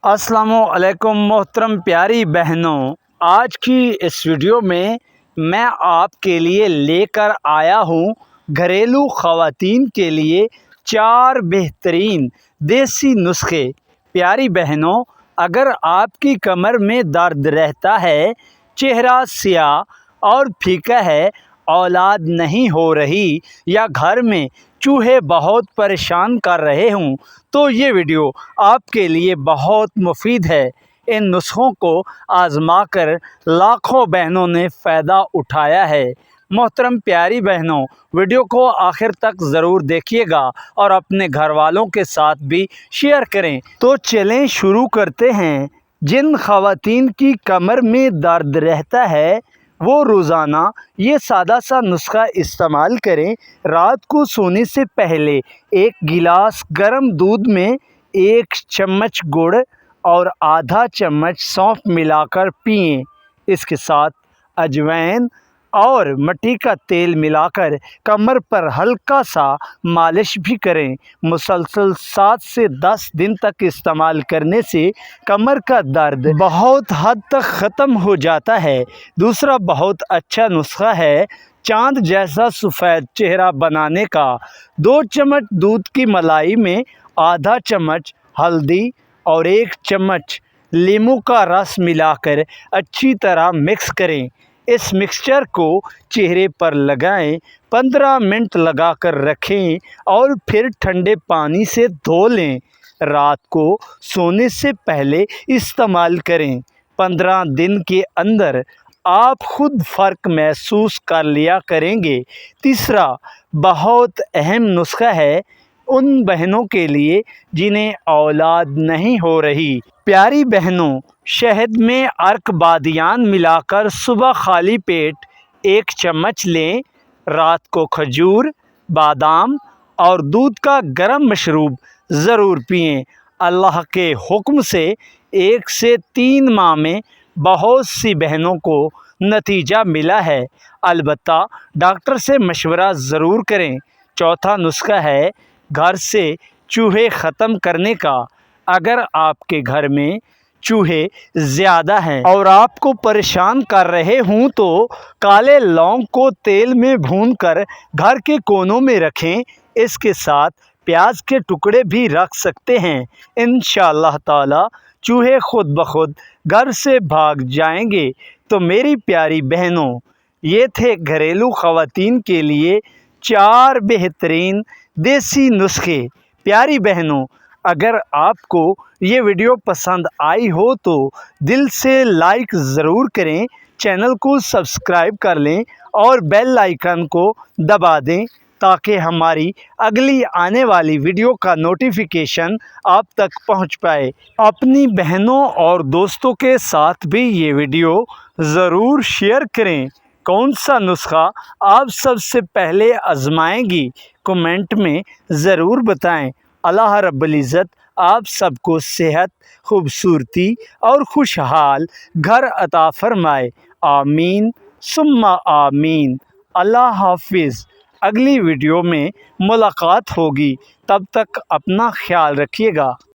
السلام علیکم محترم پیاری بہنوں، آج کی اس ویڈیو میں آپ کے لیے لے کر آیا ہوں گھریلو خواتین کے لیے 4 بہترین دیسی نسخے۔ پیاری بہنوں، اگر آپ کی کمر میں درد رہتا ہے، چہرہ سیاہ اور پھیکا ہے، اولاد نہیں ہو رہی یا گھر میں چوہے بہت پریشان کر رہے ہوں تو یہ ویڈیو آپ کے لیے بہت مفید ہے۔ ان نسخوں کو آزما کر لاکھوں بہنوں نے فائدہ اٹھایا ہے۔ محترم پیاری بہنوں، ویڈیو کو آخر تک ضرور دیکھیے گا اور اپنے گھر والوں کے ساتھ بھی شیئر کریں۔ تو چلیں شروع کرتے ہیں۔ جن خواتین کی کمر میں درد رہتا ہے وہ روزانہ یہ سادہ سا نسخہ استعمال کریں۔ رات کو سونے سے پہلے 1 گلاس گرم دودھ میں 1 چمچ گڑ اور آدھا چمچ سونف ملا کر پئیں۔ اس کے ساتھ اجوائن اور مٹی کا تیل ملا کر کمر پر ہلکا سا مالش بھی کریں۔ مسلسل 7 سے 10 دن تک استعمال کرنے سے کمر کا درد بہت حد تک ختم ہو جاتا ہے۔ دوسرا بہت اچھا نسخہ ہے چاند جیسا سفید چہرہ بنانے کا۔ 2 چمچ دودھ کی ملائی میں آدھا چمچ ہلدی اور 1 چمچ لیموں کا رس ملا کر اچھی طرح مکس کریں۔ اس مکسچر کو چہرے پر لگائیں، 15 منٹ لگا کر رکھیں اور پھر ٹھنڈے پانی سے دھو لیں۔ رات کو سونے سے پہلے استعمال کریں۔ 15 دن کے اندر آپ خود فرق محسوس کر لیا کریں گے۔ تیسرا بہت اہم نسخہ ہے ان بہنوں کے لیے جنہیں اولاد نہیں ہو رہی۔ پیاری بہنوں، شہد میں عرق بادیان ملا کر صبح خالی پیٹ 1 چمچ لیں۔ رات کو کھجور، بادام اور دودھ کا گرم مشروب ضرور پئیں۔ اللہ کے حکم سے 1 سے 3 ماہ میں بہت سی بہنوں کو نتیجہ ملا ہے۔ البتہ ڈاکٹر سے مشورہ ضرور کریں۔ چوتھا نسخہ ہے گھر سے چوہے ختم کرنے کا۔ اگر آپ کے گھر میں چوہے زیادہ ہیں اور آپ کو پریشان کر رہے ہوں تو کالے لونگ کو تیل میں بھون کر گھر کے کونوں میں رکھیں۔ اس کے ساتھ پیاز کے ٹکڑے بھی رکھ سکتے ہیں۔ انشاءاللہ تعالی چوہے خود بخود گھر سے بھاگ جائیں گے۔ تو میری پیاری بہنوں، یہ تھے گھریلو خواتین کے لیے 4 بہترین دیسی نسخے۔ پیاری بہنوں، اگر آپ کو یہ ویڈیو پسند آئی ہو تو دل سے لائک ضرور کریں، چینل کو سبسکرائب کر لیں اور بیل آئیکن کو دبا دیں تاکہ ہماری اگلی آنے والی ویڈیو کا نوٹیفیکیشن آپ تک پہنچ پائے۔ اپنی بہنوں اور دوستوں کے ساتھ بھی یہ ویڈیو ضرور شیئر کریں۔ کون سا نسخہ آپ سب سے پہلے آزمائیں گی؟ کمنٹ میں ضرور بتائیں۔ اللہ رب العزت آپ سب کو صحت، خوبصورتی اور خوشحال گھر عطا فرمائے۔ آمین ثم آمین۔ اللہ حافظ۔ اگلی ویڈیو میں ملاقات ہوگی، تب تک اپنا خیال رکھیے گا۔